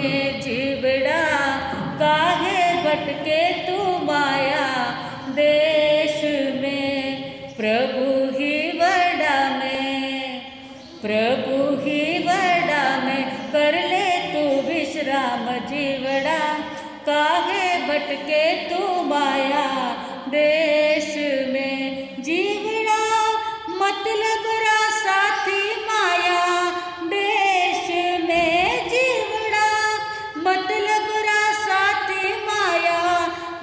में जीवड़ा, काहे भटके तू माया देश में। प्रभु ही वड़ा में, प्रभु ही वड़ा में, कर ले तू विश्राम जीवड़ा, काहे भटके तू माया देश में। जीवड़ा मतलब रा साथी माया देश में, जीवड़ा मतलब रा साथी माया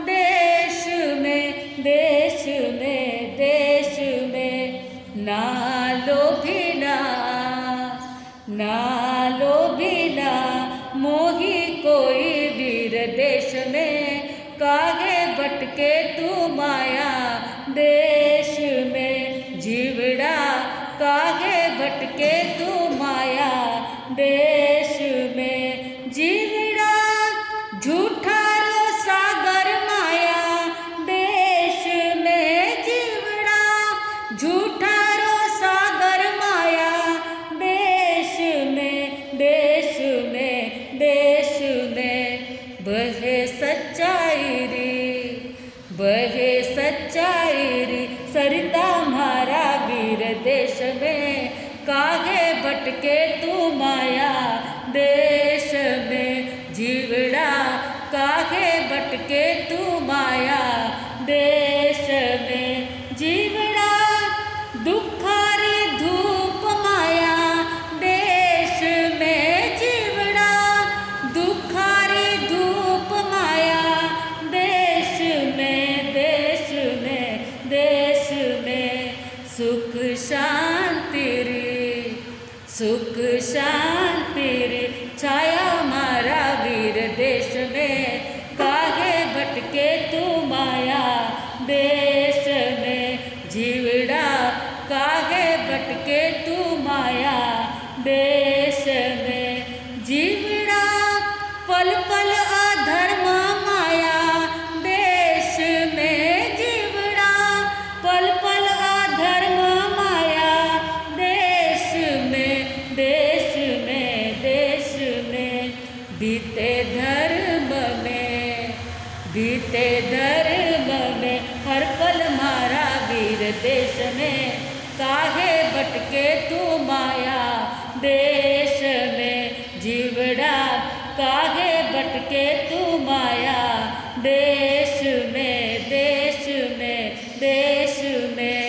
देश में, देश में, देश में। ना लोभिना, ना लोभिना मोही कोई वीर देश में, काहे भटके तू माया देश में। जीवड़ा काहे भटके तू माया देश में। जीवड़ा झूठा रो सागर माया देश में, जीवड़ा झूठा रो सागर माया देश में, देश में, देश में। बहे सच्चाई री, बहे सच्चाई री सरिता मारा वीर देश में, काहे भटके तू माया देश में। जीवड़ा काहे भटके तू माया देश में। जीवड़ा दुखारी धूप माया देश में, जीवड़ा दुखारी धूप माया देश में, देश में, देश में। सुख शांति रे, सुख शांति रे छाया मारा वीर देश में, काहे भटके तू माया देश में। जीवड़ा काहे भटके तू माया देश में। जीवड़ा पल पल अधर्म माया देश में, जीवड़ा पल पल अधर्म माया देश में, देश में, देश में। बीते धर्म में, बीते धर्म में हर पल मारा वीर देश में, काहे भटके तू माया देश में। जीवड़ा काहे भटके तू माया देश में, देश में, देश में।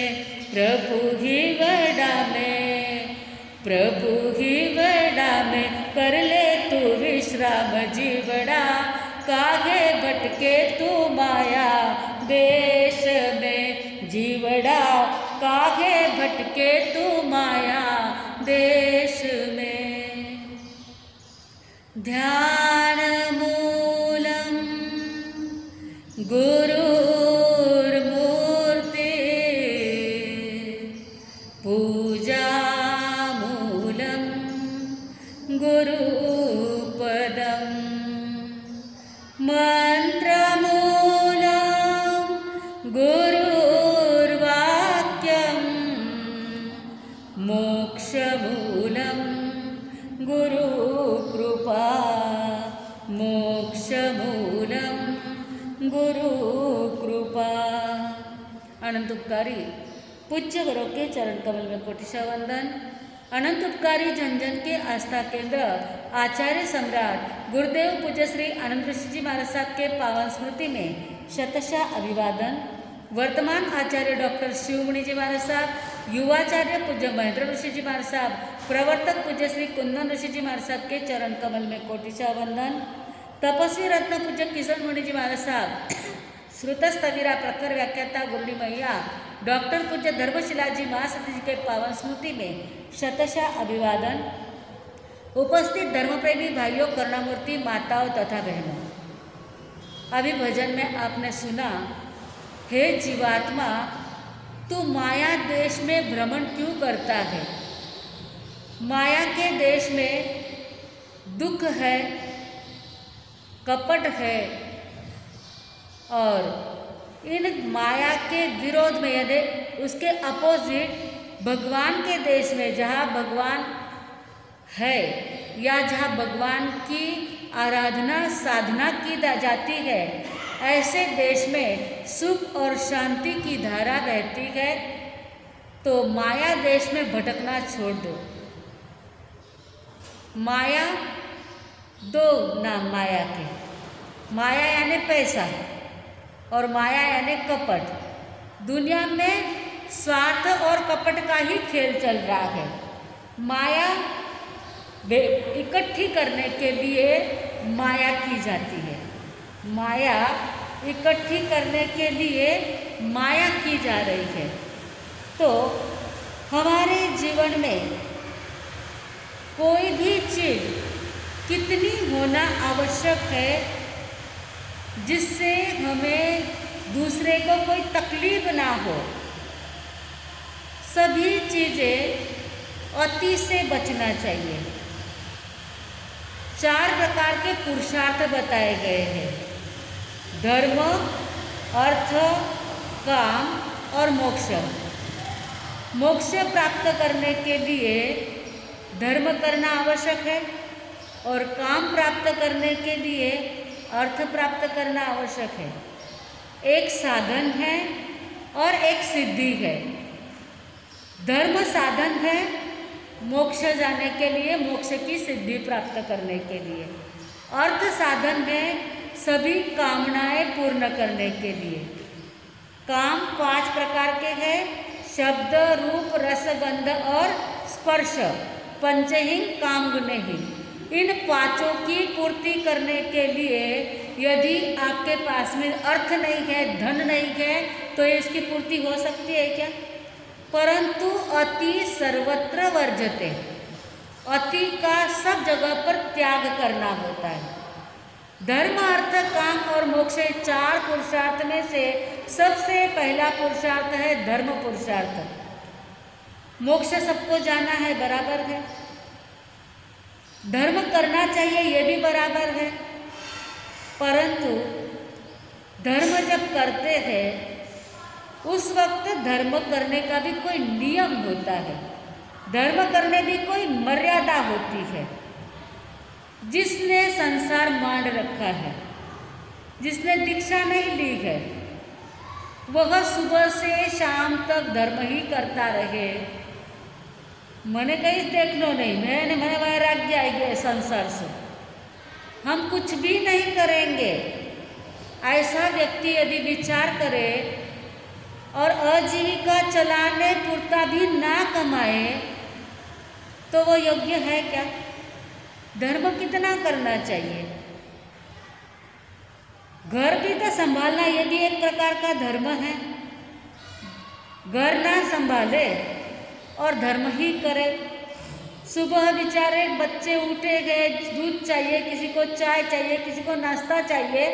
प्रभु ही वड़ा में, प्रभु ही वड़ा में, कर ले तू विश्राम जीवड़ा, काहे भटके तू माया देश में। जीवड़ा काहे भटके तू माया देश में। ध्यान मूलम गुरुर्मूर्ति, पूजा मूलम गुरुपदम, मंत्रमूलम गुरुर्वाक्यम, मोक्षमूलम गुरुकृपा, मोक्षमूलम गुरुकृपा। अनंत उपकारी पूज्य गुरु के चरण कमल में कोटिशा वंदन। अनंत उपकारी जन जन के आस्था केंद्र आचार्य सम्राट गुरुदेव पूज्य श्री आनंद ऋषि जी महाराज साहब के पावन स्मृति में शतशः अभिवादन। वर्तमान आचार्य डॉक्टर शिवमणि जी महाराज साहब, युवाचार्य पूज्य महेंद्र ऋषि जी महाराज साहब, प्रवर्तक पूज्य श्री कुंदन ऋषि जी महाराज साहब के चरण कमल में कोटिशा वंदन। तपस्वी रत्न पूज्य किशोर मुनि जी महाराज साहब, श्रुतस्तवीरा प्रखर व्याख्याता गुरुनी मैया डॉक्टर पूज्य धर्मशिला जी महासती जी के पावन स्मृति में शतशः अभिवादन। उपस्थित धर्मप्रेमी भाइयों, करुणामूर्ति माताओं तथा बहनों, अभी भजन में आपने सुना, हे जीवात्मा तू माया देश में भ्रमण क्यों करता है। माया के देश में दुख है, कपट है, और इन माया के विरोध में यदि उसके अपोजिट भगवान के देश में, जहाँ भगवान है या जहाँ भगवान की आराधना साधना की जाती है, ऐसे देश में सुख और शांति की धारा बहती है, तो माया देश में भटकना छोड़ दो। माया, दो नाम माया के, माया यानी पैसा और माया यानी कपट। दुनिया में स्वार्थ और कपट का ही खेल चल रहा है। माया इकट्ठी करने के लिए माया की जाती है, माया इकट्ठी करने के लिए माया की जा रही है। तो हमारे जीवन में कोई भी चीज़ कितनी होना आवश्यक है जिससे हमें दूसरे को कोई तकलीफ ना हो। सभी चीज़ें अति से बचना चाहिए। 4 प्रकार के पुरुषार्थ बताए गए हैं, धर्म, अर्थ, काम और मोक्ष। मोक्ष प्राप्त करने के लिए धर्म करना आवश्यक है और काम प्राप्त करने के लिए अर्थ प्राप्त करना आवश्यक है। एक साधन है और एक सिद्धि है। धर्म साधन है मोक्ष जाने के लिए, मोक्ष की सिद्धि प्राप्त करने के लिए। अर्थ साधन है सभी कामनाएं पूर्ण करने के लिए। काम 5 प्रकार के हैं, शब्द, रूप, रस, गंध और स्पर्श, पंचहिंग काम गुणहिंग। इन 5 की पूर्ति करने के लिए यदि आपके पास में अर्थ नहीं है, धन नहीं है, तो इसकी पूर्ति हो सकती है क्या? परंतु अति सर्वत्र वर्जते, अति का सब जगह पर त्याग करना होता है। धर्म, अर्थ, काम और मोक्ष 4 पुरुषार्थ में से सबसे पहला पुरुषार्थ है धर्म पुरुषार्थ। मोक्ष सबको जाना है, बराबर है। धर्म करना चाहिए, ये भी बराबर है। परंतु धर्म जब करते हैं उस वक्त धर्म करने का भी कोई नियम होता है, धर्म करने की कोई मर्यादा होती है। जिसने संसार मान रखा है, जिसने दीक्षा नहीं ली है, वह सुबह से शाम तक धर्म ही करता रहे। मैंने कहीं देखना नहीं, मैंने वैराग्य आएगी संसार से, हम कुछ भी नहीं करेंगे। ऐसा व्यक्ति यदि विचार करे और आजीविका चलाने पुरता भी ना कमाए तो वो योग्य है क्या? धर्म कितना करना चाहिए? घर भी तो संभालना, ये भी एक प्रकार का धर्म है। घर ना संभाले और धर्म ही करे। सुबह बेचारे बच्चे उठे गए, दूध चाहिए, किसी को चाय चाहिए, किसी को नाश्ता चाहिए,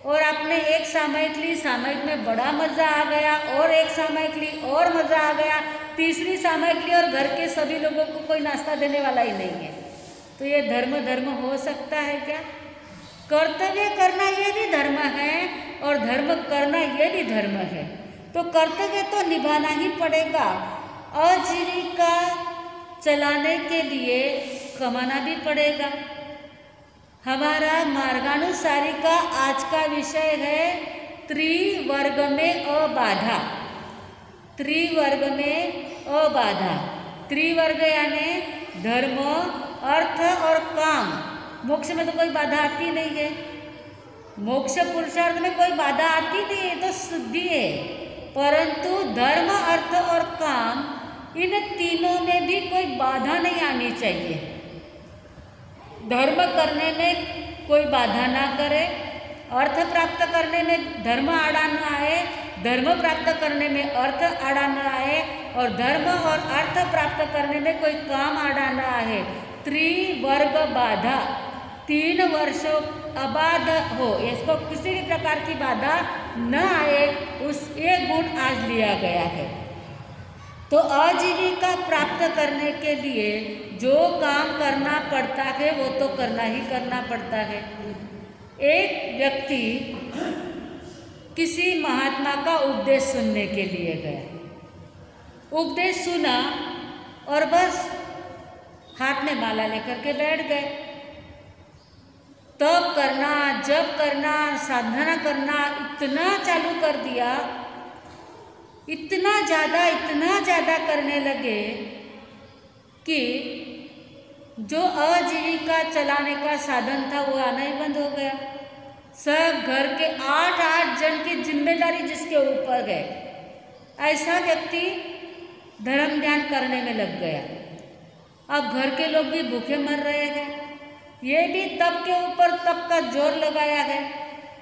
और आपने एक सामयिक ली, सामयिक में बड़ा मज़ा आ गया, और एक सामयिक ली और मज़ा आ गया, तीसरी सामयिक ली और घर के सभी लोगों को कोई नाश्ता देने वाला ही नहीं है। तो ये धर्म हो सकता है क्या? कर्तव्य करना ये भी धर्म है और धर्म करना ये भी धर्म है। तो कर्तव्य तो निभाना ही पड़ेगा। आजीविका चलाने के लिए कमाना भी पड़ेगा। हमारा मार्गानुसारी का आज का विषय है त्रिवर्ग में अबाधा। त्रिवर्ग में अबाधा, त्रिवर्ग यानी धर्म, अर्थ और काम। मोक्ष में तो कोई बाधा आती नहीं है, मोक्ष पुरुषार्थ में कोई बाधा आती नहीं है, तो सिद्धि है। परंतु धर्म, अर्थ और काम, इन तीनों में भी कोई बाधा नहीं आनी चाहिए। धर्म करने में कोई बाधा ना करे, अर्थ प्राप्त करने में धर्म आड़ा न आए, धर्म प्राप्त करने में अर्थ आड़ा न आए, और धर्म और अर्थ प्राप्त करने में कोई काम आड़ा न आए। त्रिवर्ग बाधा, 3 वर्षों अबाध हो, इसको किसी भी प्रकार की बाधा न आए, उस एक गुण आज लिया गया है। तो आजीविका प्राप्त करने के लिए जो काम करना पड़ता है वो तो करना ही करना पड़ता है। एक व्यक्ति किसी महात्मा का उपदेश सुनने के लिए गया, उपदेश सुना और बस हाथ में माला लेकर के बैठ गए। तप करना, जप करना, साधना करना इतना चालू कर दिया, इतना ज़्यादा करने लगे कि जो आजीविका चलाने का साधन था वो आना ही बंद हो गया। सब घर के 8 जन की जिम्मेदारी जिसके ऊपर है, ऐसा व्यक्ति धर्म ध्यान करने में लग गया। अब घर के लोग भी भूखे मर रहे हैं, ये भी तप के ऊपर तप का जोर लगाया है,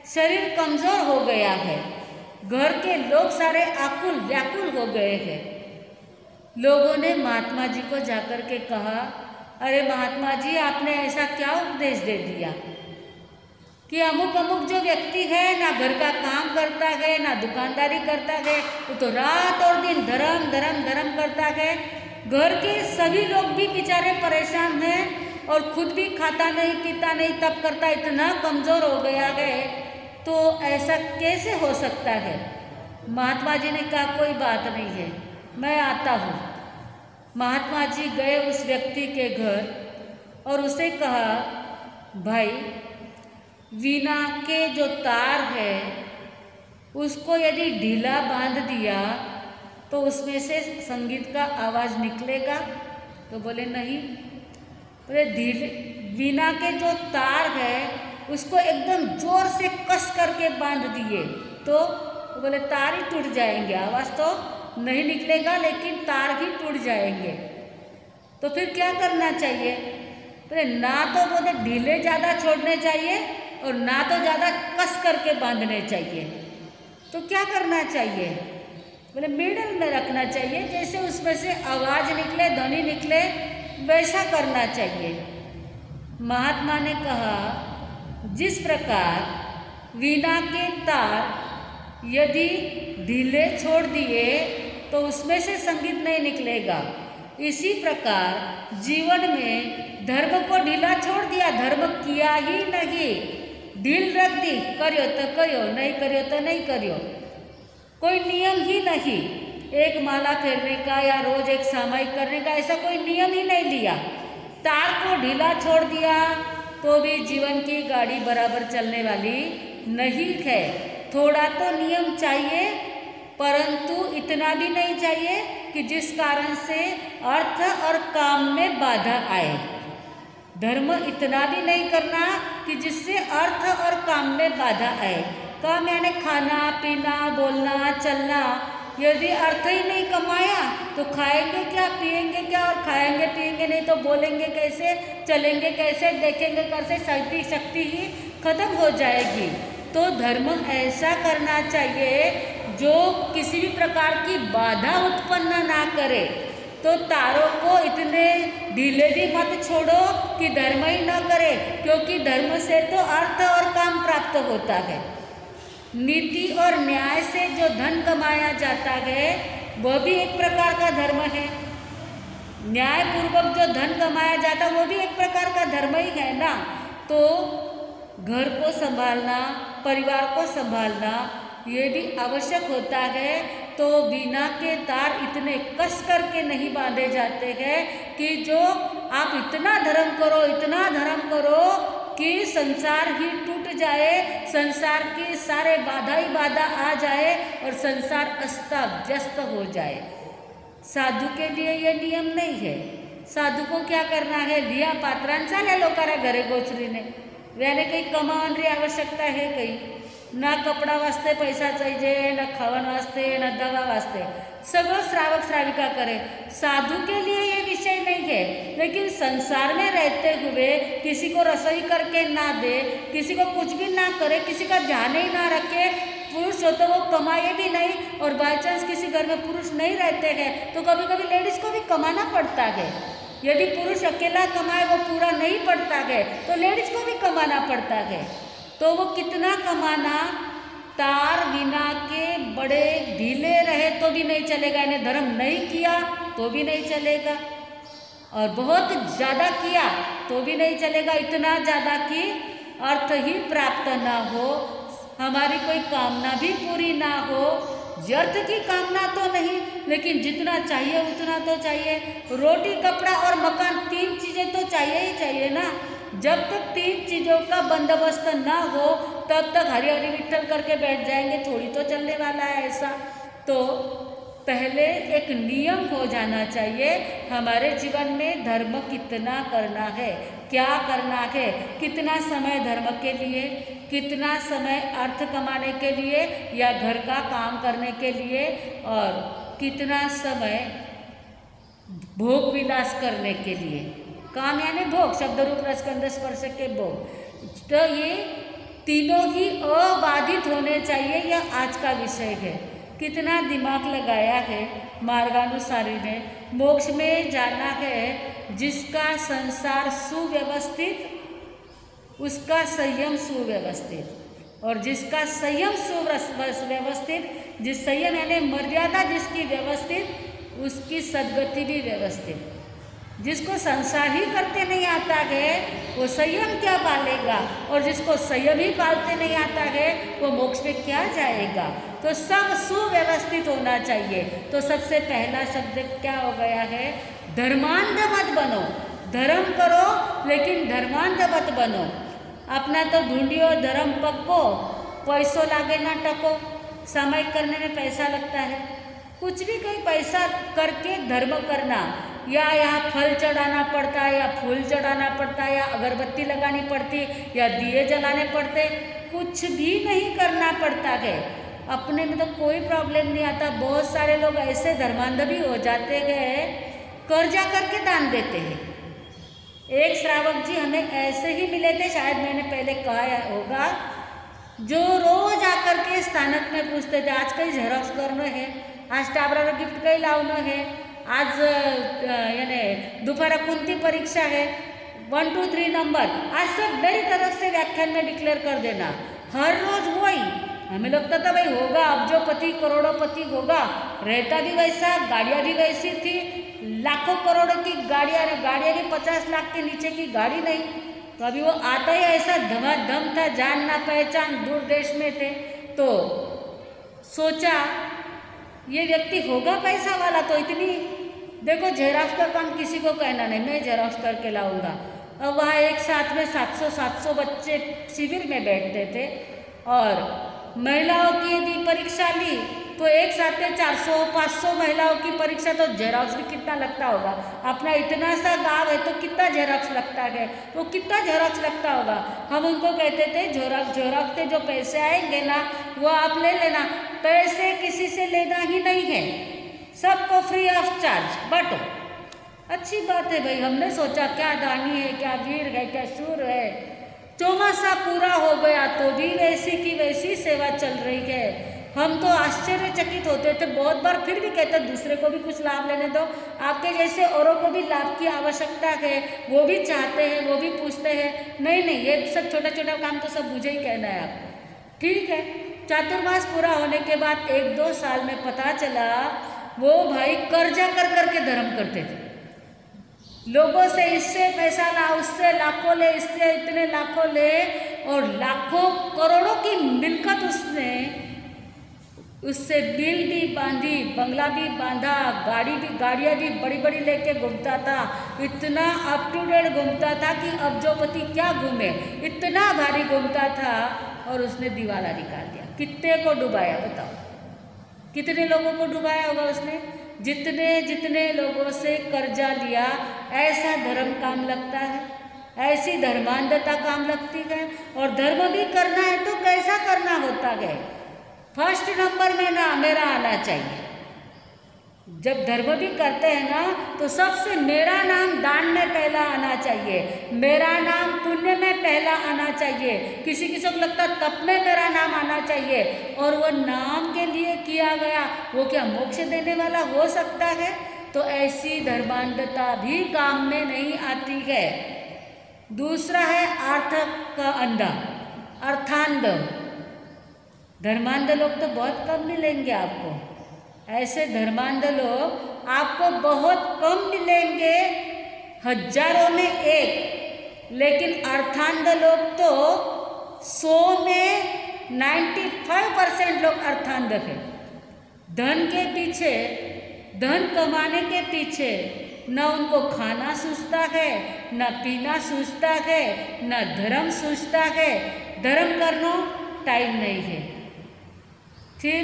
शरीर कमज़ोर हो गया है, घर के लोग सारे आकुल व्याकुल हो गए हैं। लोगों ने महात्मा जी को जाकर के कहा, अरे महात्मा जी, आपने ऐसा क्या उपदेश दे दिया कि अमुक जो व्यक्ति है ना घर का काम करता है ना दुकानदारी करता है, वो तो रात और दिन धर्म करता है। घर के सभी लोग भी बेचारे परेशान हैं और खुद भी खाता नहीं पीता नहीं तप करता, इतना कमज़ोर हो गया है, तो ऐसा कैसे हो सकता है। महात्मा जी ने कहा कोई बात नहीं है, मैं आता हूँ। महात्मा जी गए उस व्यक्ति के घर और उसे कहा, भाई वीणा के जो तार है उसको यदि ढीला बांध दिया तो उसमें से संगीत का आवाज़ निकलेगा? तो बोले नहीं। बोले वीणा के जो तार है उसको एकदम जोर से कस करके बांध दिए तो बोले तार ही टूट जाएंगे, आवाज़ तो नहीं निकलेगा लेकिन तार ही टूट जाएंगे। तो फिर क्या करना चाहिए? बोले ना तो बोले ढीले ज़्यादा छोड़ने चाहिए और ना तो ज़्यादा कस करके बांधने चाहिए। तो क्या करना चाहिए? बोले मिडल में रखना चाहिए, जैसे उसमें से आवाज़ निकले, ध्वनि निकले, वैसा करना चाहिए। महात्मा ने कहा, जिस प्रकार वीणा के तार यदि ढीले छोड़ दिए तो उसमें से संगीत नहीं निकलेगा, इसी प्रकार जीवन में धर्म को ढीला छोड़ दिया, धर्म किया ही नहीं, ढील रख दी, करियो तो करियो, नहीं करियो तो नहीं करियो, कोई नियम ही नहीं। एक माला फेरने का या रोज एक सामायिक करने का ऐसा कोई नियम ही नहीं लिया, तार को ढीला छोड़ दिया तो भी जीवन की गाड़ी बराबर चलने वाली नहीं है। थोड़ा तो नियम चाहिए, परंतु इतना भी नहीं चाहिए कि जिस कारण से अर्थ और काम में बाधा आए। धर्म इतना भी नहीं करना कि जिससे अर्थ और काम में बाधा आए। काम यानी खाना पीना बोलना चलना, यदि अर्थ ही नहीं कमाया तो खाएंगे क्या, पिएंगे क्या, और खाएंगे पिएंगे नहीं तो बोलेंगे कैसे, चलेंगे कैसे, देखेंगे कैसे, शक्ति ही खत्म हो जाएगी। तो धर्म ऐसा करना चाहिए जो किसी भी प्रकार की बाधा उत्पन्न ना करे। तो तारों को इतने ढीले भी मत छोड़ो कि धर्म ही न करे, क्योंकि धर्म से तो अर्थ और काम प्राप्त होता है। नीति और न्याय से जो धन कमाया जाता है वह भी एक प्रकार का धर्म है। न्यायपूर्वक जो धन कमाया जाता है वो भी एक प्रकार का धर्म ही है ना। तो घर को संभालना, परिवार को संभालना ये भी आवश्यक होता है। तो वीणा के तार इतने कस करके नहीं बांधे जाते हैं कि जो आप इतना धर्म करो कि संसार ही टूट जाए, संसार की सारे बाधा ही बाधा आ जाए और संसार अस्ता व्यस्त हो जाए। साधु के लिए ये नियम नहीं है। साधु को क्या करना है, लिया पात्रांचा लोकारा घरे गोचरीने, यानी कहीं कमाવાની आवश्यकता है, कहीं ना कपड़ा वास्ते पैसा चाहिए, ना खावन वास्ते, ना दवा वास्ते, सगळं श्रावक श्राविका करे। साधु के लिए ये विषय नहीं है, लेकिन संसार में रहते हुए किसी को रसोई करके ना दे, किसी को कुछ भी ना करे, किसी का ध्यान ही ना रखे, पुरुष हो तो वो कमाए भी नहीं, और बाई चांस किसी घर में पुरुष नहीं रहते हैं तो कभी कभी लेडीज़ को भी कमाना पड़ता है। यदि पुरुष अकेला कमाए वो पूरा नहीं पड़ता है तो लेडीज़ को भी कमाना पड़ता है। तो वो कितना कमाना, तार वीणा के बड़े ढीले रहे तो भी नहीं चलेगा, इन्हें धर्म नहीं किया तो भी नहीं चलेगा, और बहुत ज़्यादा किया तो भी नहीं चलेगा। इतना ज़्यादा कि अर्थ ही प्राप्त ना हो, हमारी कोई कामना भी पूरी ना हो। व्यर्थ की कामना तो नहीं, लेकिन जितना चाहिए उतना तो चाहिए। रोटी कपड़ा और मकान 3 चीज़ें तो चाहिए ही चाहिए ना। जब तक तीन चीज़ों का बंदोबस्त ना हो तब तक हरि हरि विठ्ठल करके बैठ जाएंगे, थोड़ी तो चलने वाला है ऐसा। तो पहले एक नियम हो जाना चाहिए हमारे जीवन में, धर्म कितना करना है, क्या करना है, कितना समय धर्म के लिए, कितना समय अर्थ कमाने के लिए या घर का काम करने के लिए, और कितना समय भोग विलास करने के लिए। काम यानी भोग, शब्द रूप रसगंध स्पर्श के भोग। तो ये तीनों ही अबाधित होने चाहिए, यह आज का विषय है। कितना दिमाग लगाया है मार्गानुसारी ने। मोक्ष में जाना है जिसका संसार सुव्यवस्थित, उसका संयम सुव्यवस्थित, और जिसका संयम सुव्यवस्थित, जिस संयम यानी मर्यादा जिसकी व्यवस्थित, उसकी सद्गति भी व्यवस्थित। जिसको संसार ही करते नहीं आता है वो संयम क्या पालेगा, और जिसको संयम ही पालते नहीं आता है वो मोक्ष में क्या जाएगा। तो सब सुव्यवस्थित होना चाहिए। तो सबसे पहला शब्द क्या हो गया है, धर्मांध मत बनो। धर्म करो लेकिन धर्मांध मत बनो। अपना तो ढूंढियो धर्म पक्को, पैसों लागे ना टको। सामायिक करने में पैसा लगता है, कुछ भी कहीं पैसा करके धर्म करना, या यहाँ फल चढ़ाना पड़ता है, या फूल चढ़ाना पड़ता है, या अगरबत्ती लगानी पड़ती, या दिए जलाने पड़ते, कुछ भी नहीं करना पड़ता है। अपने में तो कोई प्रॉब्लम नहीं आता। बहुत सारे लोग ऐसे धर्मांध भी हो जाते हैं, कर्जा करके दान देते हैं। एक श्रावक जी हमें ऐसे ही मिले थे, शायद मैंने पहले कहा होगा, जो रोज आकर के स्थानक में पूछते थे आज कहीं झेरॉक्स करना है, आज टाबरा गिफ्ट कहीं लावना है, आज यानी दोपहर कोणती परीक्षा है, 1 2 3 नंबर, आज सब मेरी तरफ से व्याख्यान में डिक्लेयर कर देना। हर रोज वही। हमें लगता था भाई होगा अब्जोपति करोड़ोपति होगा, रहता भी वैसा, गाड़ियाँ भी वैसी थी, लाखों करोड़ों की गाड़ियाँ भी 50 लाख के नीचे की गाड़ी नहीं। तो अभी वो आता ही ऐसा धमाधम था, जान ना पहचान, दूर देश में थे। तो सोचा ये व्यक्ति होगा पैसा वाला, तो इतनी देखो जेरॉक्स का काम किसी को कहना नहीं, मैं जेरॉक्स करके लाऊंगा। अब वहाँ एक साथ में 700 बच्चे शिविर में बैठते थे, और महिलाओं की यदि परीक्षा ली तो एक साथ में 400-500 महिलाओं की परीक्षा, तो जेरॉक्स भी कितना लगता होगा। अपना इतना सा गांव है तो कितना जेरॉक्स लगता है, तो कितना जेरॉक्स लगता होगा। हम उनको कहते थे जेरॉक्स के जो पैसे आएंगे ना वो आप ले लेना, पैसे किसी से लेना ही नहीं है, सबको फ्री ऑफ चार्ज बांटो। अच्छी बात है भाई, हमने सोचा क्या दानी है, क्या वीर है, क्या शूर है। चौमासा पूरा हो गया तो भी वैसी की वैसी सेवा चल रही है। हम तो आश्चर्यचकित होते थे बहुत बार, फिर भी कहते दूसरे को भी कुछ लाभ लेने दो। आपके जैसे औरों को भी लाभ की आवश्यकता है, वो भी चाहते हैं, वो भी पूछते हैं। नहीं नहीं, ये सब छोटा छोटा काम तो सब मुझे ही कहना है आपको, ठीक है। चातुर्मास पूरा होने के बाद 1-2 साल में पता चला वो भाई कर्जा कर करके धर्म करते थे। लोगों से इससे पैसा ला, उससे लाखों ले, इससे इतने लाखों ले, और लाखों करोड़ों की मिलकत उसने, उससे बिल भी बांधी, बंगला भी बांधा, गाड़ियाँ भी बड़ी बड़ी लेके घूमता था। इतना अप टू डेट घूमता था कि अब्जोपति क्या घूमे, इतना भारी घूमता था। और उसने दिवाला निकाल दिया। कितने को डुबाया बताओ, कितने लोगों को डुबाया होगा उसने। जितने जितने लोगों से कर्जा लिया, ऐसा धर्म काम लगता है, ऐसी धर्मांधता काम लगती है। और धर्म भी करना है तो कैसा करना होता है, फर्स्ट नंबर में ना मेरा आना चाहिए। जब धर्म भी करते हैं ना तो सबसे मेरा नाम दान में पहला आना चाहिए, मेरा नाम पुण्य में पहला आना चाहिए। किसी किसी को लगता तप में मेरा नाम आना चाहिए, और वो नाम के लिए किया गया वो क्या मोक्ष देने वाला हो सकता है। तो ऐसी धर्मांधता भी काम में नहीं आती है। दूसरा है अर्थ का अंधा, अर्थांध। धर्मांध लोग तो बहुत कम मिलेंगे आपको, ऐसे धर्मांध लोग आपको बहुत कम मिलेंगे, हजारों में एक। लेकिन अर्थांध लोग तो 100 में 95% लोग अर्थांध हैं। धन के पीछे, धन कमाने के पीछे, न उनको खाना सूझता है, न पीना सूझता है, न धर्म सूझता है, धर्म करना टाइम नहीं है। फिर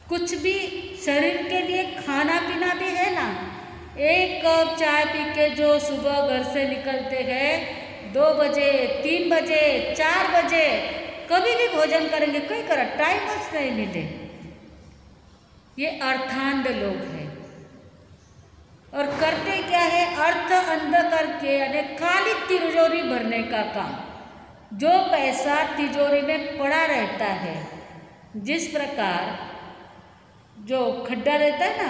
कुछ भी शरीर के लिए खाना पीना भी है ना। एक कप चाय पी के जो सुबह घर से निकलते हैं, 2 बजे, 3 बजे, 4 बजे कभी भी भोजन करेंगे, कोई करा टाइम नहीं मिले, ये अर्थांध लोग हैं। और करते क्या है, अर्थ अंध करके यानी खाली तिजोरी भरने का काम। जो पैसा तिजोरी में पड़ा रहता है, जिस प्रकार जो खड्डा रहता है ना,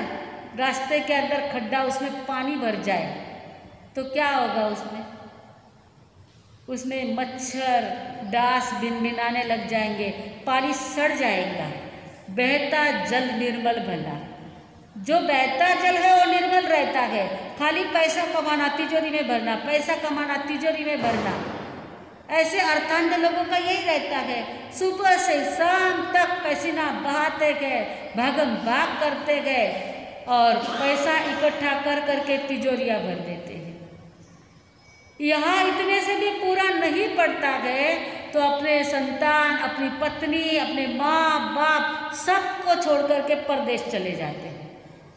रास्ते के अंदर खड्डा, उसमें पानी भर जाए तो क्या होगा, उसमें मच्छर डांस भिनभिनाने लग जाएंगे, पानी सड़ जाएगा। बहता जल निर्मल भला, जो बहता जल है वो निर्मल रहता है। खाली पैसा कमाना तिजोरी में भरना, पैसा कमाना तिजोरी में भरना, ऐसे अर्थांध लोगों का यही रहता है। सुबह से शाम तक पसीना बहाते गए, भागम भाग करते गए और पैसा इकट्ठा कर करके तिजोरियां भर देते हैं। यहाँ इतने से भी पूरा नहीं पड़ता है तो अपने संतान, अपनी पत्नी, अपने माँ बाप सबको छोड़ करके परदेश चले जाते हैं।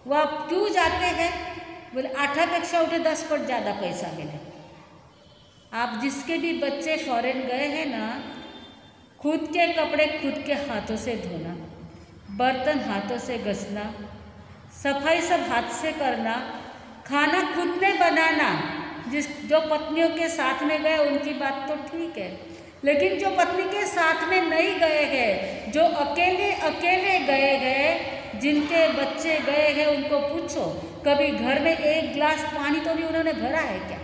वह क्यों जाते हैं, बोले 8 अपेक्षा उठे 10 पट ज़्यादा पैसा मिले। आप जिसके भी बच्चे फॉरेन गए हैं ना, खुद के कपड़े खुद के हाथों से धोना, बर्तन हाथों से घसना, सफाई सब हाथ से करना, खाना खुद ने बनाना। जो पत्नियों के साथ में गए उनकी बात तो ठीक है, लेकिन जो पत्नी के साथ में नहीं गए हैं, जो अकेले अकेले गए हैं, जिनके बच्चे गए हैं, उनको पूछो कभी घर में 1 गिलास पानी तो भी उन्होंने भरा है क्या।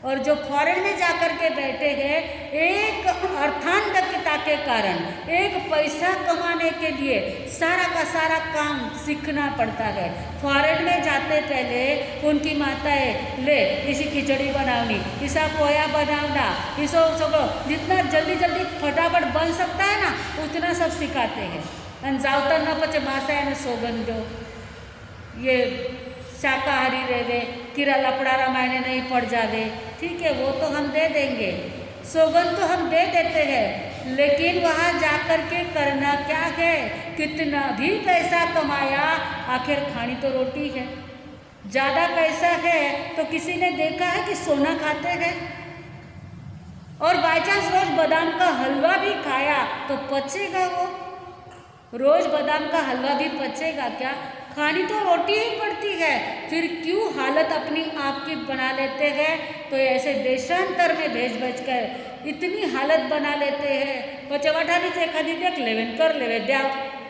और जो फॉरेन में जाकर के बैठे हैं, एक अर्थांधता के कारण, एक पैसा कमाने के लिए सारा का सारा काम सीखना पड़ता है। फॉरेन में जाते पहले उनकी माताएं, ले इसी खिचड़ी बनावनी, इसा पोया बनावना, इसो सगो जितना जल्दी जल्दी फटाफट बन सकता है ना, उतना सब सिखाते हैं। અને જાવતા ન પછી માસા એને સોગંદ દો, ये शाकाहारी रहे, कीड़ा लपड़ारा मायने नहीं पड़ जावे, ठीक है वो तो हम दे देंगे, सौगंध तो हम दे देते हैं, लेकिन वहाँ जाकर के करना क्या है, कितना भी पैसा कमाया आखिर खानी तो रोटी है। ज़्यादा पैसा है तो किसी ने देखा है कि सोना खाते हैं, और बाई चांस रोज बादाम का हलवा भी खाया तो पचेगा वो, रोज बादाम का हलवा भी पचेगा क्या, खानी तो रोटी ही पड़ती है। फिर क्यों हालत अपनी आपकी बना लेते हैं, तो ऐसे देशांतर में भेज भेज कर इतनी हालत बना लेते हैं। पचे वठानी से खादी देख लेवे कर लेवे द्याव,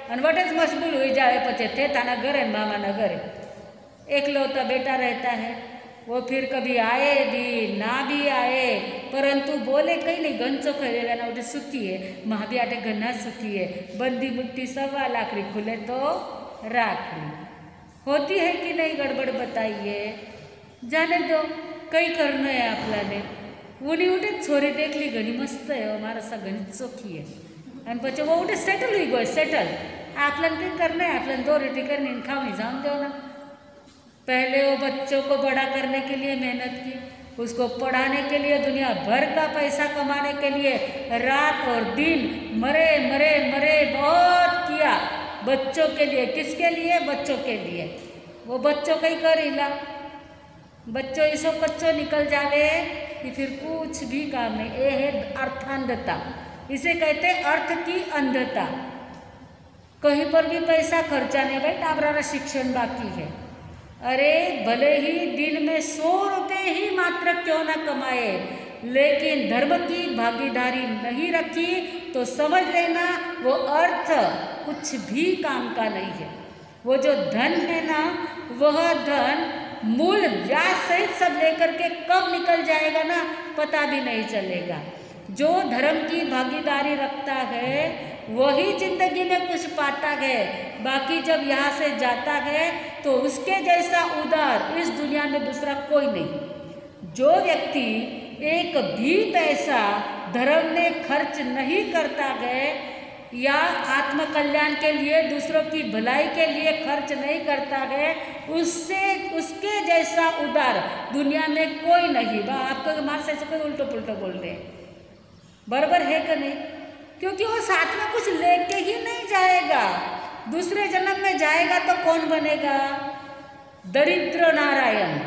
और वटे मशगूल हो जाए, पचे थे ताना घरे मामा ना घरे एकलौता बेटा रहता है, वो फिर कभी आए भी ना भी आए, परंतु बोले कहीं नहीं, गंचो खरीदेगा ना, उठे सुखी है, माँ भी आटे घना सुखी है, बंदी मुट्ठी 1.25 लाख खुले तो राखड़ी होती है कि नहीं, गड़बड़ बताइए, जाने दो, कई करना है आपने। उन्हीं उठे छोरी देख ली घनी मस्त है, हमारा सा घनी चोखी है, और पचे वो उठे सेटल हुई गए, सेटल आपलन कहीं करना है, आपलन 2 रोटी करनी खाओ नहीं जान दो ना। पहले वो बच्चों को बड़ा करने के लिए मेहनत की, उसको पढ़ाने के लिए दुनिया भर का पैसा कमाने के लिए रात और दिन मरे मरे मरे बहुत किया बच्चों के लिए। किसके लिए, बच्चों के लिए। वो बच्चों का ही कर हिला, बच्चों इसो कच्चो निकल जावे कि फिर कुछ भी काम नहीं। ये है अर्थांधता, इसे कहते अर्थ की अंधता। कहीं पर भी पैसा खर्चा नहीं, भाई टाबरा शिक्षण बाकी है, अरे भले ही दिन में 100 रुपये ही मात्र क्यों न कमाए, लेकिन धर्म की भागीदारी नहीं रखी तो समझ लेना वो अर्थ कुछ भी काम का नहीं है। वो जो धन है ना, वह धन मूल ब्याज सहित सब लेकर के कब निकल जाएगा ना, पता भी नहीं चलेगा। जो धर्म की भागीदारी रखता है वही जिंदगी में कुछ पाता है, बाकी जब यहाँ से जाता है तो उसके जैसा उदार इस दुनिया में दूसरा कोई नहीं। जो व्यक्ति एक भी पैसा धर्म में खर्च नहीं करता है, या आत्म कल्याण के लिए, दूसरों की भलाई के लिए खर्च नहीं करता है, उसके जैसा उदार दुनिया में कोई नहीं। वह आपको मार से कोई उल्टो पुल्टो बोल रहे हैं, बराबर है कि नहीं? क्योंकि वो साथ में कुछ लेके ही नहीं जाएगा। दूसरे जन्म में जाएगा तो कौन बनेगा? दरिद्र नारायण।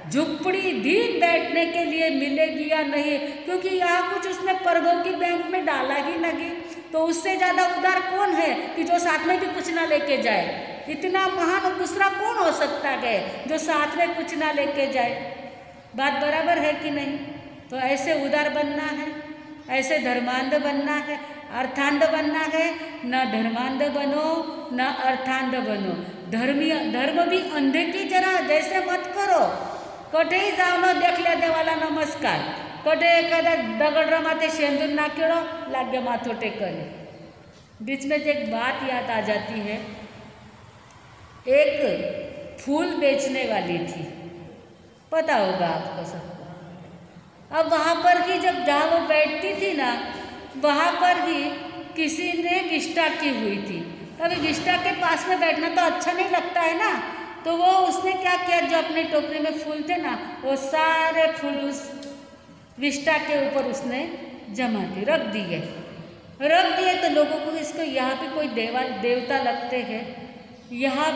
झुपड़ी भी बैठने के लिए मिलेगी या नहीं, क्योंकि यहाँ कुछ उसने प्रभु की बैंक में डाला ही नहीं। तो उससे ज़्यादा उदार कौन है कि जो साथ में भी कुछ ना लेके जाए? इतना महान दूसरा कौन हो सकता है जो साथ में कुछ ना लेके जाए? बात बराबर है कि नहीं? तो ऐसे उदार बनना है, ऐसे धर्मांध बनना है। अर्थांध बनना है, न धर्मांध बनो न अर्थांध बनो। धर्म भी अंधे की जरा जैसे मत करो। कटे जाओ न देख ले देवाला नमस्कार, कटे एखादा दगड माथे शेंदूर नाखेड़ो लागे माथो टेकने। बीच में एक बात याद आ जाती है। एक फूल बेचने वाली थी, पता होगा आपको सबको। अब वहाँ पर ही जहाँ वो बैठती थी ना, वहाँ पर ही किसी ने विष्ठा की हुई थी। अभी विष्ठा के पास में बैठना तो अच्छा नहीं लगता है ना, तो वो उसने क्या किया, जो अपनी टोकरी में फूल थे ना, वो सारे फूल उस विष्ठा के ऊपर उसने जमा दी, रख दिए। तो लोगों को इसको यहाँ पे कोई देवता लगते हैं, यहाँ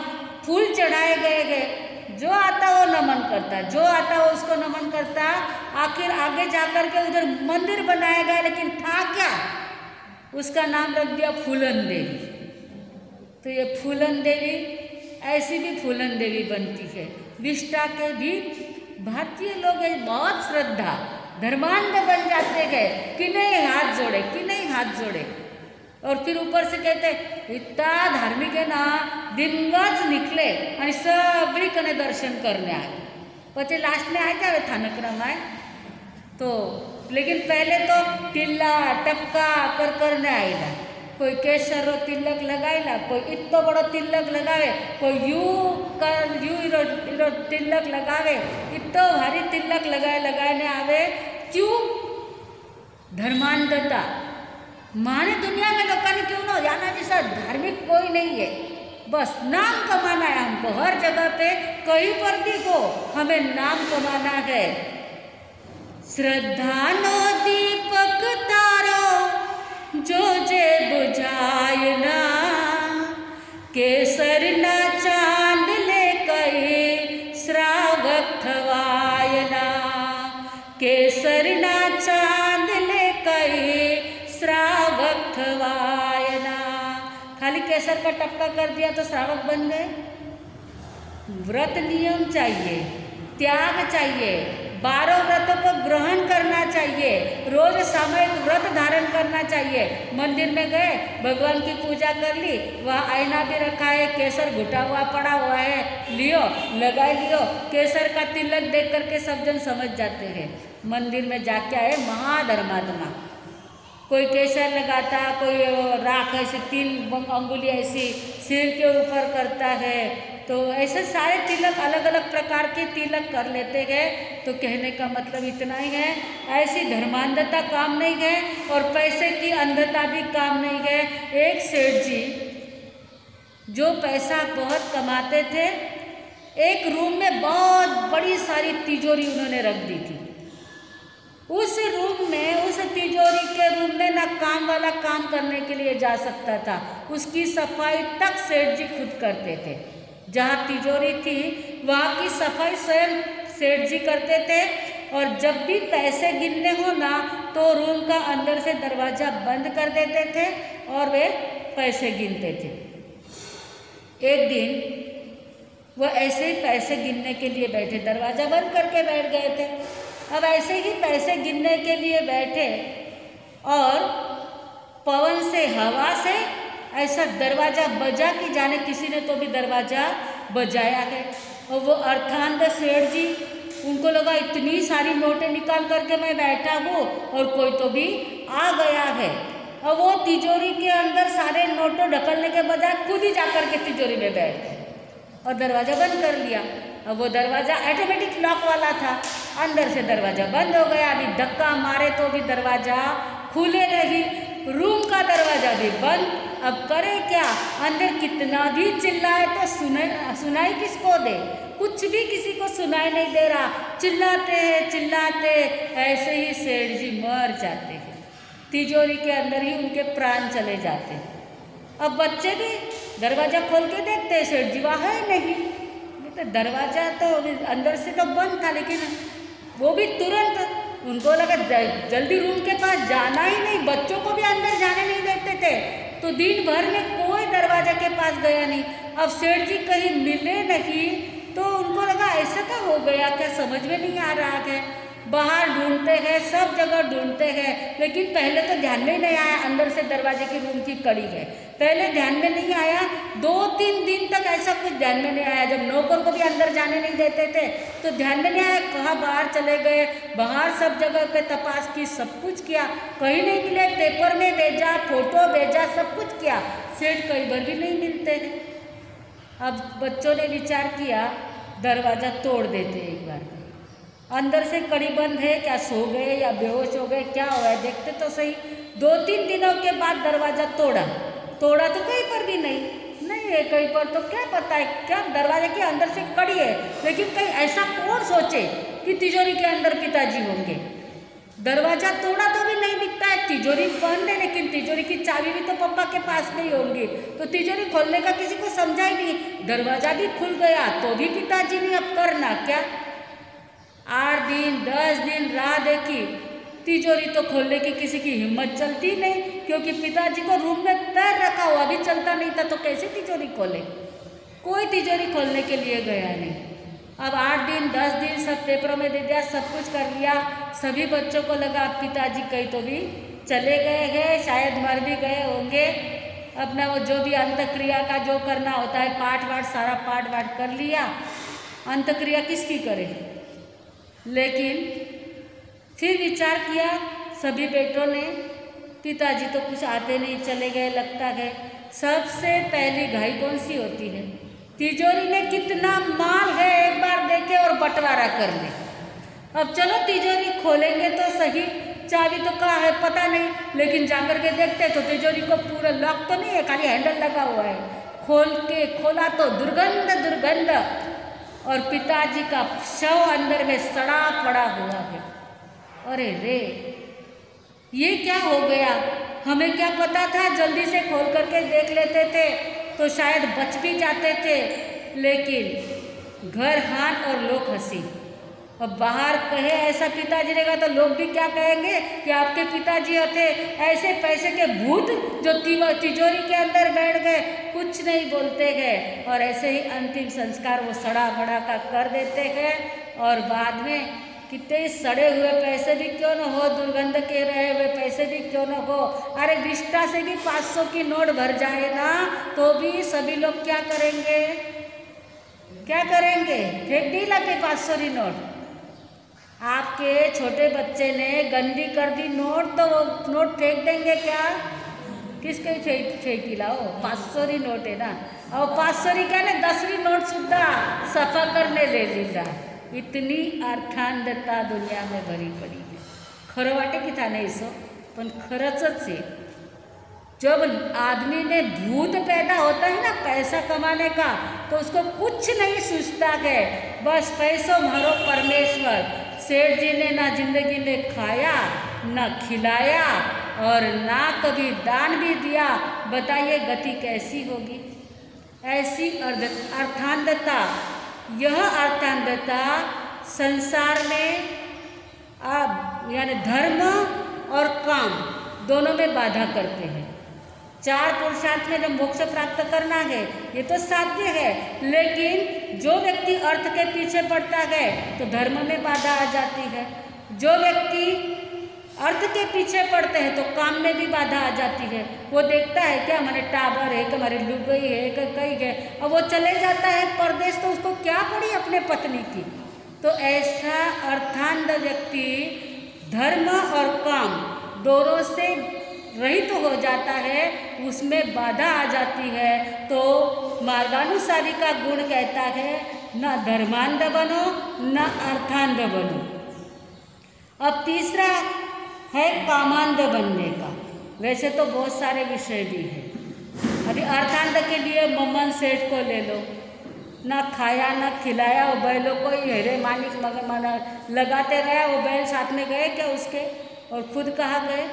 फूल चढ़ाए गए, जो आता वो नमन करता, जो आता वो उसको नमन करता। आखिर आगे जाकर के उधर मंदिर बनाया गया, लेकिन था क्या? उसका नाम रख दिया फूलन देवी। तो ये फूलन देवी, ऐसी भी फूलन देवी बनती है। विष्ठा के भी भारतीय लोग बहुत श्रद्धा धर्मांध बन जाते हैं कि नहीं हाथ जोड़े। और फिर ऊपर से कहते इतना धार्मिक है ना, दिनवाज निकले और सगड़ी कने दर्शन करने आए, पचे लास्ट में आए क्या थानक्रम आए तो। लेकिन पहले तो तिल्ला टपका करने आएगा। कोई केसर रो तिलक लगाएला, कोई इतना बड़ो तिलक लगावे, कोई यू तिलक लगावे, इतना भारी तिलक लगाने आवे। क्यों? धर्मांधता। माने दुनिया में लोगों ने क्यों ना जाना, जैसा धार्मिक कोई नहीं है, बस नाम कमाना है हमको। हर जगह पे कहीं पर भी को हमें नाम कमाना है। श्रद्धा नो दीपक तारो जो जे बुझाए ना, केसर ना चांद ले कई श्रावक थवाय ना, केसर ना चांद ले कई श्रावक थवाय ना। खाली केसर का टपका कर दिया तो श्रावक बन गए? व्रत नियम चाहिए, त्याग चाहिए, 12 व्रतों को ग्रहण करना चाहिए, रोज सामूहिक व्रत धारण करना चाहिए। मंदिर में गए, भगवान की पूजा कर ली, वहाँ आईना भी रखा है, केसर घुटा हुआ पड़ा हुआ है, लियो लगा लियो। केसर का तिलक देख करके सब जन समझ जाते हैं मंदिर में जाके आए महाधर्मात्मा। कोई केसर लगाता, कोई राख ऐसे 3 अंगुली ऐसी सिर के ऊपर करता है। तो ऐसे सारे तिलक अलग अलग प्रकार के तिलक कर लेते हैं। तो कहने का मतलब इतना ही है, ऐसी धर्मांधता काम नहीं है और पैसे की अंधता भी काम नहीं है। एक सेठ जी जो पैसा बहुत कमाते थे, एक रूम में बहुत बड़ी सारी तिजोरी उन्होंने रख दी थी। उस रूम में, उस तिजोरी के रूम में ना काम वाला काम करने के लिए जा सकता था, उसकी सफाई तक सेठ जी खुद करते थे। जहाँ तिजोरी थी वहाँ की सफाई स्वयं सेठ जी करते थे। और जब भी पैसे गिनने हो ना, तो रूम का अंदर से दरवाज़ा बंद कर देते थे और वे पैसे गिनते थे। एक दिन वो ऐसे ही पैसे गिनने के लिए बैठे, दरवाज़ा बंद करके बैठ गए थे। अब ऐसे ही पैसे गिनने के लिए बैठे और पवन से, हवा से ऐसा दरवाज़ा बजा कि जाने किसी ने तो भी दरवाज़ा बजाया है। और वो अर्थांध सेठ जी, उनको लगा इतनी सारी नोटें निकाल करके मैं बैठा हूँ और कोई तो भी आ गया है। और वो तिजोरी के अंदर सारे नोटों ढकलने के बजाय खुद ही जाकर के तिजोरी में बैठ गए और दरवाज़ा बंद कर लिया। अब वो दरवाज़ा ऑटोमेटिक लॉक वाला था, अंदर से दरवाज़ा बंद हो गया। अभी धक्का मारे तो भी दरवाज़ा खुले नहीं। रूम का दरवाजा भी बंद। अब करे क्या, अंदर कितना भी चिल्लाए तो सुनाई किसको दे, कुछ भी किसी को सुनाई नहीं दे रहा, चिल्लाते हैं चिल्लाते, ऐसे ही सेठ जी मर जाते हैं, तिजोरी के अंदर ही उनके प्राण चले जाते हैं। अब बच्चे भी दरवाजा खोल के देखते हैं, सेठ जी वहाँ है नहीं, तो दरवाजा तो अंदर से तो बंद था, लेकिन वो भी तुरंत उनको लगा जल्दी रूम के पास जाना ही नहीं, बच्चों को भी अंदर जाने नहीं देते थे, तो दिन भर में कोई दरवाजा के पास गया नहीं। अब सेठ जी कहीं मिले नहीं, तो उनको लगा ऐसा क्या हो गया, क्या समझ में नहीं आ रहा है। बाहर ढूंढते हैं, सब जगह ढूंढते हैं, लेकिन पहले तो ध्यान में नहीं आया अंदर से दरवाजे की रूम की कड़ी है, पहले ध्यान में नहीं आया। 2-3 दिन तक ऐसा कुछ ध्यान में नहीं आया। जब नौकर को भी अंदर जाने नहीं देते थे तो ध्यान में नहीं आया, कहाँ बाहर चले गए, बाहर सब जगह पे तपास की, सब कुछ किया, कहीं नहीं मिले, पेपर में भेजा, फोटो भेजा, सब कुछ किया, सेठ कई बार भी नहीं मिलते हैं। अब बच्चों ने विचार किया दरवाज़ा तोड़ देते एक बार, अंदर से कड़ी बंद है, क्या सो गए या बेहोश हो गए, क्या हुआ है देखते तो सही। 2-3 दिनों के बाद दरवाज़ा तोड़ा तो कहीं पर भी नहीं है, कहीं पर तो क्या पता है, क्या दरवाजे के अंदर से कड़ी है, लेकिन कहीं ऐसा कौन सोचे कि तिजोरी के अंदर पिताजी होंगे। दरवाजा तोड़ा तो भी नहीं दिखता है, तिजोरी बंद है, लेकिन तिजोरी की चाबी भी तो पापा के पास नहीं होंगी, तो तिजोरी खोलने का किसी को समझा ही नहीं। दरवाजा भी खुल गया तो भी पिताजी ने, अब करना क्या। 8 दिन 10 दिन राह देखी, तिजोरी तो खोलने की किसी की हिम्मत चलती नहीं, क्योंकि पिताजी को रूम में पैर रखा हुआ भी चलता नहीं था, तो कैसे तिजोरी खोले, कोई तिजोरी खोलने के लिए गया नहीं। अब 8 दिन 10 दिन सब पेपरों में दे दिया, सब कुछ कर लिया, सभी बच्चों को लगा पिताजी कहीं तो भी चले गए हैं, शायद मर भी गए होंगे। अपना वो जो भी अंतक्रिया का जो करना होता है, पाठ वाठ सारा पाठ वाठ कर लिया, अंतक्रिया किसकी करे। लेकिन फिर विचार किया सभी बेटों ने, पिताजी तो कुछ आते नहीं, चले गए लगता है। सबसे पहली घाई कौन सी होती है, तिजोरी में कितना माल है एक बार देखे और बंटवारा कर ले। अब चलो तिजोरी खोलेंगे तो सही, चाबी तो कहाँ है पता नहीं, लेकिन जाकर के देखते तो तिजोरी को पूरा लॉक तो नहीं है, खाली हैंडल लगा हुआ है। खोला तो दुर्गंध और पिताजी का शव अंदर में सड़ा पड़ा हुआ है। अरे रे, ये क्या हो गया, हमें क्या पता था, जल्दी से खोल करके देख लेते थे तो शायद बच भी जाते थे। लेकिन घर हान और लोग हंसी। अब बाहर कहे ऐसा पिताजी रहेगा तो लोग भी क्या कहेंगे कि आपके पिताजी थे ऐसे पैसे के भूत जो तिजोरी के अंदर बैठ गए, कुछ नहीं बोलते हैं और ऐसे ही अंतिम संस्कार वो सड़ा बड़ा का कर देते हैं। और बाद में कितने सड़े हुए पैसे भी क्यों न हो, दुर्गंध के रहे हुए पैसे भी क्यों न हो, अरे विष्टा से भी 500 की नोट भर जाए ना तो भी सभी लोग क्या करेंगे, फेंक दी लाके 500 की नोट। आपके छोटे बच्चे ने गंदी कर दी नोट तो वो नोट फेंक देंगे क्या, किसके फेंकी लाओ, 500 की नोट है ना, और 500 की क्या ना 10वीं नोट सुद्धा सफा करने ले लीजा। इतनी अर्थांधता दुनिया में भरी पड़ी है। खरं वाटे की था नहीं सो, पण खरंच है। जब आदमी में भूत पैदा होता है ना पैसा कमाने का, तो उसको कुछ नहीं सोचता है, बस पैसों मारो परमेश्वर। सेठ जी ने ना जिंदगी में खाया ना खिलाया और ना कभी दान भी दिया, बताइए गति कैसी होगी। ऐसी अर्थांधता, यह अर्थांधता संसार में यानी धर्म और काम दोनों में बाधा करते हैं। 4 पुरुषार्थ में जब मोक्ष प्राप्त करना है ये तो साध्य है, लेकिन जो व्यक्ति अर्थ के पीछे पड़ता है तो धर्म में बाधा आ जाती है। जो व्यक्ति अर्थ के पीछे पड़ते हैं तो काम में भी बाधा आ जाती है। वो देखता है क्या हमारे टाबर है कि हमारी लुगाई है कि कहीं है, अब वो चले जाता है परदेश तो उसको क्या पड़ी अपने पत्नी की। तो ऐसा अर्थांध व्यक्ति धर्म और काम दोनों से रहित तो हो जाता है, उसमें बाधा आ जाती है। तो मार्गानुसारी का गुण कहता है न धर्मांध बनो न अर्थांध बनो। अब तीसरा है कामांध बनने का। वैसे तो बहुत सारे विषय भी हैं। अभी अर्थांत के लिए मम्मन सेठ को ले लो, ना खाया ना खिलाया, वो बैलों को ही हेरे मानिक मना लगाते रहे। वो बैल साथ में गए क्या उसके, और खुद कहाँ गए?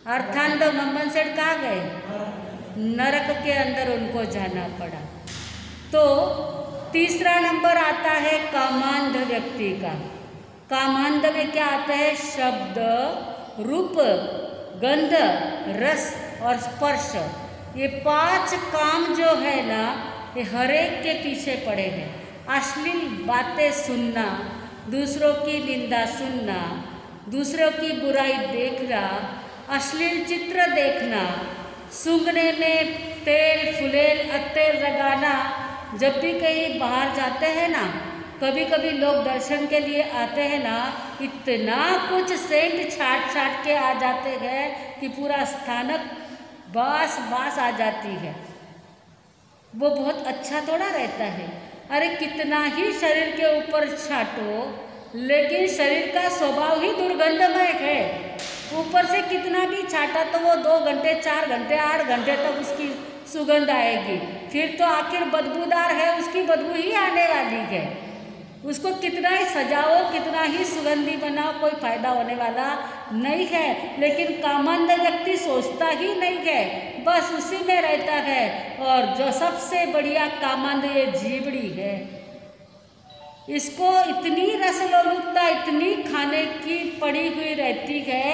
अर्थांत मम्मन सेठ कहाँ गए? नरक के अंदर उनको जाना पड़ा। तो तीसरा नंबर आता है कामांध व्यक्ति का। कामांध में क्या आता है? शब्द, रूप, गंध, रस और स्पर्श, ये 5 काम जो है ना, ये हर एक के पीछे पड़े हैं। अश्लील बातें सुनना, दूसरों की निंदा सुनना, दूसरों की बुराई देखना, अश्लील चित्र देखना, सूंघने में तेल फुलेल अत्तेर लगाना। जब भी कहीं बाहर जाते हैं ना, कभी कभी लोग दर्शन के लिए आते हैं ना, इतना कुछ सेंट छाट के आ जाते हैं कि पूरा स्थानक बास बास आ जाती है। वो बहुत अच्छा थोड़ा रहता है। अरे कितना ही शरीर के ऊपर छाटो, लेकिन शरीर का स्वभाव ही दुर्गंधमय है। ऊपर से कितना भी छाटा तो वो 2 घंटे 4 घंटे 8 घंटे तक उसकी सुगंध आएगी, फिर तो आखिर बदबूदार है, उसकी बदबू ही आने वाली है। उसको कितना ही सजाओ, कितना ही सुगंधी बनाओ, कोई फायदा होने वाला नहीं है। लेकिन कामांध व्यक्ति सोचता ही नहीं है, बस उसी में रहता है। और जो सबसे बढ़िया कामांध ये जीवड़ी है, इसको इतनी रसलोलुपता, इतनी खाने की पड़ी हुई रहती है।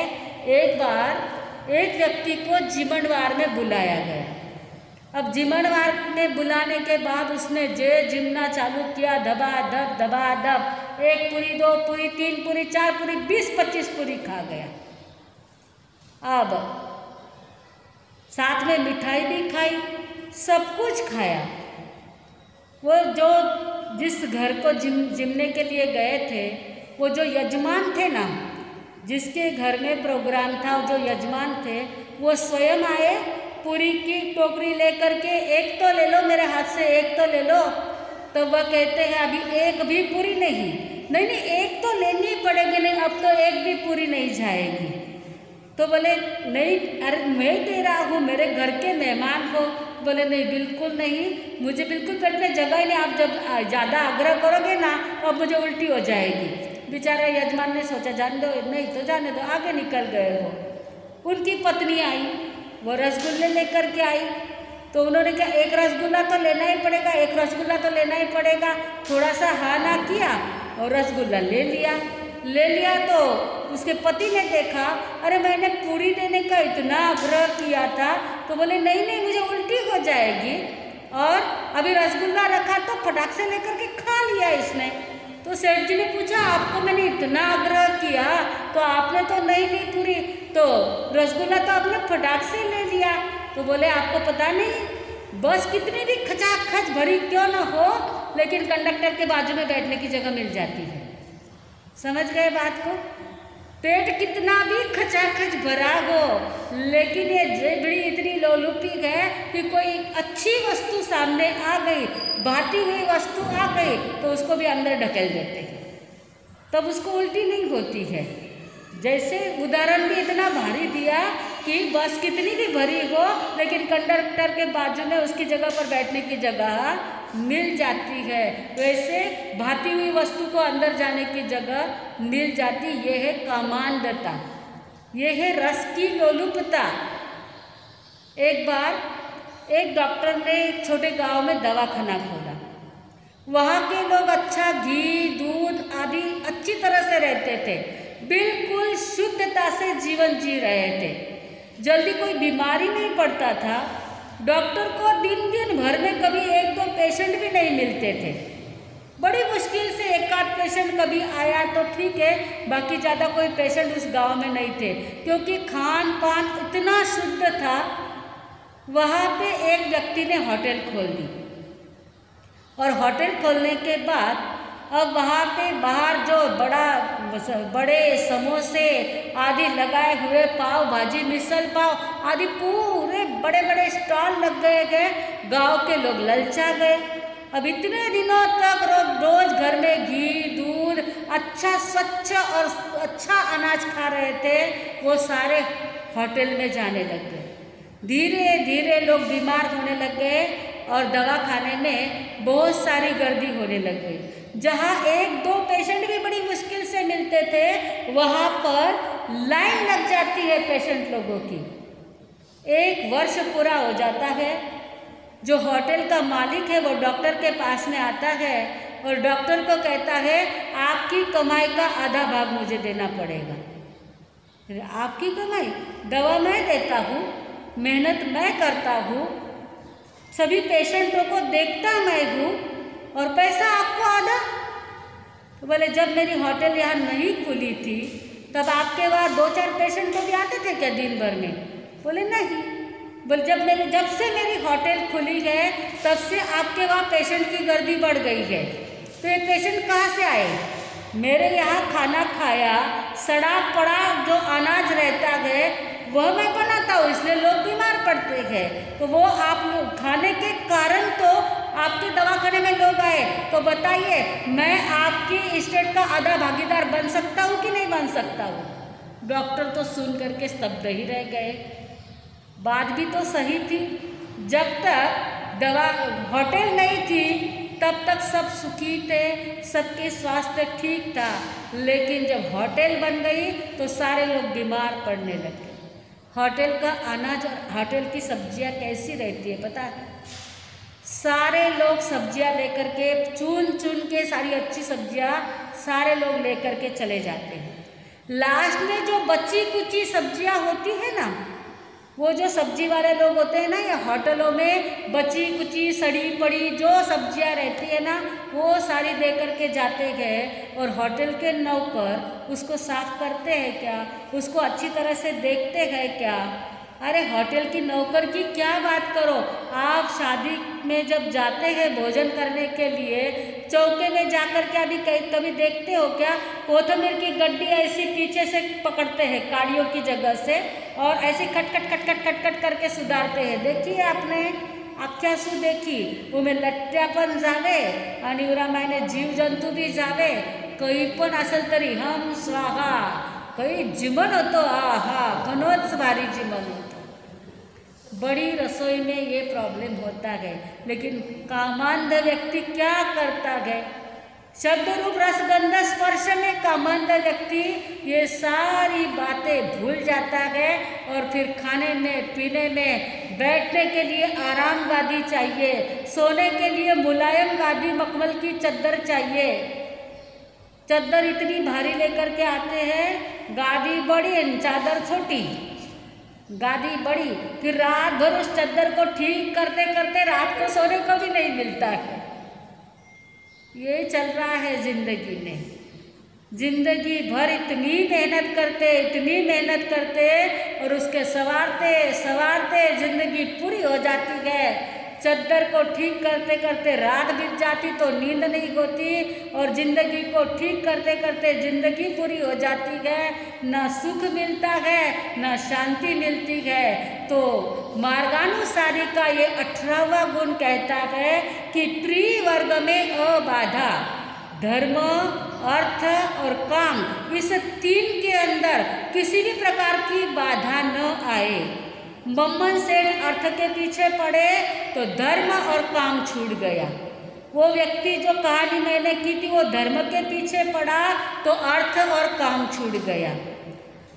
एक बार एक व्यक्ति को जिमणवार में बुलाया गया। अब जिमणवार में बुलाने के बाद उसने जिमना चालू किया, धबाधब धबाधब, 1 पूरी 2 पूरी 3 पूरी 4 पूरी 20-25 पूरी खा गया। अब साथ में मिठाई भी खाई, सब कुछ खाया। वो जो जिस घर को जिमने के लिए गए थे, वो जो यजमान थे ना, जिसके घर में प्रोग्राम था, जो यजमान थे, वो स्वयं आए, पूरी की टोकरी लेकर के, 1 तो ले लो मेरे हाथ से, 1 तो ले लो। तो वह कहते हैं अभी 1 भी पूरी नहीं, नहीं 1 तो लेनी पड़ेगी, नहीं अब तो 1 भी पूरी नहीं जाएगी। तो बोले नहीं, अरे मैं दे रहा हूँ, मेरे घर के मेहमान हो। बोले नहीं, बिल्कुल नहीं, मुझे बिल्कुल पेट में जगह ही नहीं, आप जब ज़्यादा आग्रह करोगे ना तो अब मुझे उल्टी हो जाएगी। बेचारा यजमान ने सोचा जान दो, नहीं तो जाने दो, आगे निकल गए वो। उनकी पत्नी आई, वो रसगुल्ले लेकर के आई, तो उन्होंने कहा 1 रसगुल्ला तो लेना ही पड़ेगा, 1 रसगुल्ला तो लेना ही पड़ेगा। थोड़ा सा हाँ ना किया और रसगुल्ला ले लिया। तो उसके पति ने देखा, अरे मैंने पूरी देने का इतना आग्रह किया था। तो बोले नहीं मुझे उल्टी हो जाएगी, और अभी रसगुल्ला रखा तो फटाक से लेकर के खा लिया इसने। तो सेठ जी ने पूछा आपको मैंने इतना आग्रह किया तो आपने तो नहीं ली पूरी, तो रसगुल्ला तो आपने फटाक से ले लिया। तो बोले आपको पता नहीं, बस कितनी भी खचाखच भरी क्यों न हो, लेकिन कंडक्टर के बाजू में बैठने की जगह मिल जाती है। समझ गए बात को? पेट कितना भी खचाखच भरा हो, लेकिन ये जेबड़ी इतनी लोलुपी है कि कोई अच्छी वस्तु सामने आ गई, भाती हुई वस्तु आ गई, तो उसको भी अंदर ढकेल देते हैं, तब उसको उल्टी नहीं होती है। जैसे उदाहरण भी इतना भारी दिया कि बस कितनी भी भरी हो, लेकिन कंडक्टर के बाजू में उसकी जगह पर बैठने की जगह मिल जाती है, वैसे भाती हुई वस्तु को अंदर जाने की जगह मिल जाती। ये है कामांधता, ये है रस की लोलुपता। एक बार एक डॉक्टर ने एक छोटे गांव में दवाखाना खोला। वहाँ के लोग अच्छा घी दूध आदि अच्छी तरह से रहते थे, बिल्कुल शुद्धता से जीवन जी रहे थे, जल्दी कोई बीमारी नहीं पड़ता था। डॉक्टर को दिन भर में कभी 1-2 पेशेंट भी नहीं मिलते थे, बड़ी मुश्किल से 1-आध पेशेंट कभी आया तो ठीक है, बाकी ज़्यादा कोई पेशेंट उस गांव में नहीं थे, क्योंकि खान पान इतना शुद्ध था। वहाँ पे एक व्यक्ति ने होटल खोल दी, और होटल खोलने के बाद अब वहाँ पे बाहर जो बड़े समोसे आदि लगाए हुए, पाव भाजी मिसल पाव आदि पूरे बड़े बड़े स्टॉल लग गए। गांव के लोग ललचा गए। अब इतने दिनों तक रोज घर में घी दूध अच्छा स्वच्छ और अच्छा अनाज खा रहे थे वो सारे होटल में जाने लग गए। धीरे धीरे लोग बीमार होने लग गए और दवा खाने में बहुत सारी गर्दी होने लग गई। जहाँ एक दो पेशेंट भी बड़ी मुश्किल से मिलते थे वहाँ पर लाइन लग जाती है पेशेंट लोगों की। 1 वर्ष पूरा हो जाता है। जो होटल का मालिक है वो डॉक्टर के पास में आता है और डॉक्टर को कहता है आपकी कमाई का आधा भाग मुझे देना पड़ेगा। आपकी कमाई? दवा मैं देता हूँ, मेहनत मैं करता हूँ, सभी पेशेंटों को देखता मैं हूँ और पैसा आपको आधा? तो बोले जब मेरी होटल यहाँ नहीं खुली थी तब आपके वहाँ 2-4 पेशेंट तो भी आते थे क्या दिन भर में? बोले नहीं। बोले जब से मेरी होटल खुली है तब से आपके वहाँ पेशेंट की गर्दी बढ़ गई है। तो ये पेशेंट कहाँ से आए? मेरे यहाँ खाना खाया, सड़ा पड़ा जो अनाज रहता है वह मैं बनाता हूँ, इसलिए लोग बीमार पड़ते हैं। तो वो आप खाने के कारण तो आपके दवाखाने में लोग आए। तो बताइए मैं आपकी स्टेट का आधा भागीदार बन सकता हूँ कि नहीं बन सकता हूँ? डॉक्टर तो सुन करके स्तब्ध ही रह गए। बात भी तो सही थी। जब तक होटल नहीं थी तब तक सब सुखी थे, सबके स्वास्थ्य ठीक था। लेकिन जब होटल बन गई तो सारे लोग बीमार पड़ने लगे। होटल का अनाज और होटल की सब्जियां कैसी रहती है पता है? सारे लोग सब्जियां लेकर के चुन चुन के सारी अच्छी सब्जियां सारे लोग लेकर के चले जाते हैं। लास्ट में जो बची कुची सब्जियां होती है ना, वो जो सब्जी वाले लोग होते हैं ना, या होटलों में बची कुची सड़ी पड़ी जो सब्जियां रहती है ना वो सारी दे करके जाते हैं। और होटल के नौकर उसको साफ करते हैं क्या? उसको अच्छी तरह से देखते हैं क्या? अरे होटल की नौकर की क्या बात करो, आप शादी में जब जाते हैं भोजन करने के लिए चौके में जाकर के अभी कभी देखते हो क्या? कोथिंबीर की गड्डी ऐसी पीछे से पकड़ते हैं काड़ियों की जगह से और ऐसे खट खट खट खट खट खट करके सुधारते हैं। देखिए आपने आख्या शू देखी? उमें लट्ट्या पण जावे आणि उरामाने जीव जंतू भी जावे, कहीं पण असेल तरी हम स्वाहा, कहीं जीवन होतो आहा, घणोच भारी जीवन होतो। बड़ी रसोई में ये प्रॉब्लम होता है। लेकिन कामांध व्यक्ति क्या करता है? शब्द रूप रसगंध स्पर्श में कामांध व्यक्ति ये सारी बातें भूल जाता है और फिर खाने में पीने में बैठने के लिए आराम गादी चाहिए, सोने के लिए मुलायम गादी मखमल की चद्दर चाहिए। चद्दर इतनी भारी लेकर के आते हैं, गादी बड़ी चादर छोटी, गादी बड़ी, फिर रात भर उस चद्दर को ठीक करते करते रात को सोने को भी नहीं मिलता है। ये चल रहा है जिंदगी में। जिंदगी भर इतनी मेहनत करते और उसके सवारते सवारते जिंदगी पूरी हो जाती है। चद्दर को ठीक करते करते रात बीत जाती तो नींद नहीं होती और ज़िंदगी को ठीक करते करते ज़िंदगी पूरी हो जाती है। न सुख मिलता है न शांति मिलती है। तो मार्गानुसारी का ये 18वां गुण कहता है कि त्रिवर्ग में अबाधा, धर्म अर्थ और काम, इस 3 के अंदर किसी भी प्रकार की बाधा न आए। मम्मन सेठ अर्थ के पीछे पड़े तो धर्म और काम छूट गया। वो व्यक्ति जो कहानी मैंने की थी वो धर्म के पीछे पड़ा तो अर्थ और काम छूट गया।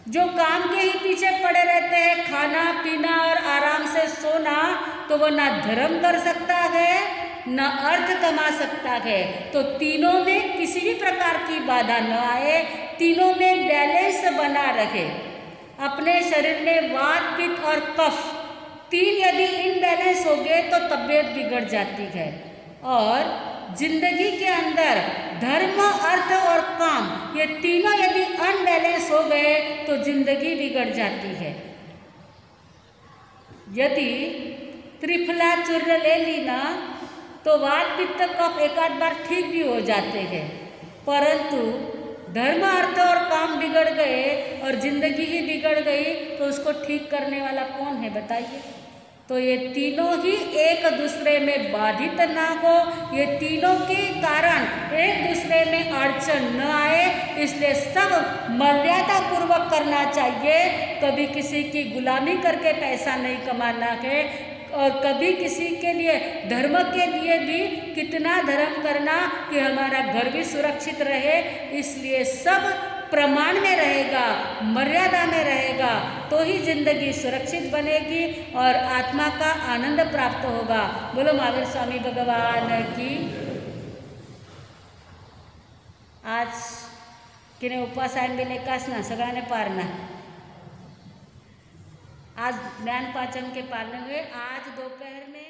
जो काम के ही पीछे पड़े रहते हैं, खाना पीना और आराम से सोना, तो वो ना धर्म कर सकता है न अर्थ कमा सकता है। तो तीनों में किसी भी प्रकार की बाधा न आए, तीनों में बैलेंस बना रहे। अपने शरीर में वात पित्त और कफ 3 यदि इनबैलेंस हो गए तो तबीयत बिगड़ जाती है। और जिंदगी के अंदर धर्म अर्थ और काम ये तीनों यदि अनबैलेंस हो गए तो जिंदगी बिगड़ जाती है। यदि त्रिफला चूर्ण ले ली ना तो वात पित्त कफ एक आध बार ठीक भी हो जाते हैं, परंतु धर्म अर्थ और काम बिगड़ गए और जिंदगी ही बिगड़ गई तो उसको ठीक करने वाला कौन है बताइए? तो ये तीनों ही एक दूसरे में बाधित ना हो, ये तीनों के कारण एक दूसरे में अड़चन न आए, इसलिए सब मर्यादा पूर्वक करना चाहिए। कभी किसी की गुलामी करके पैसा नहीं कमाना है, और कभी किसी के लिए धर्म के लिए भी कितना धर्म करना कि हमारा घर भी सुरक्षित रहे। इसलिए सब प्रमाण में रहेगा, मर्यादा में रहेगा, तो ही जिंदगी सुरक्षित बनेगी और आत्मा का आनंद प्राप्त होगा। बोलो महावीर स्वामी भगवान की। आज किने उपवास आंबेले कासना सगळ्याने पारना। आज ज्ञान पाचन के पालने हुए। आज दोपहर में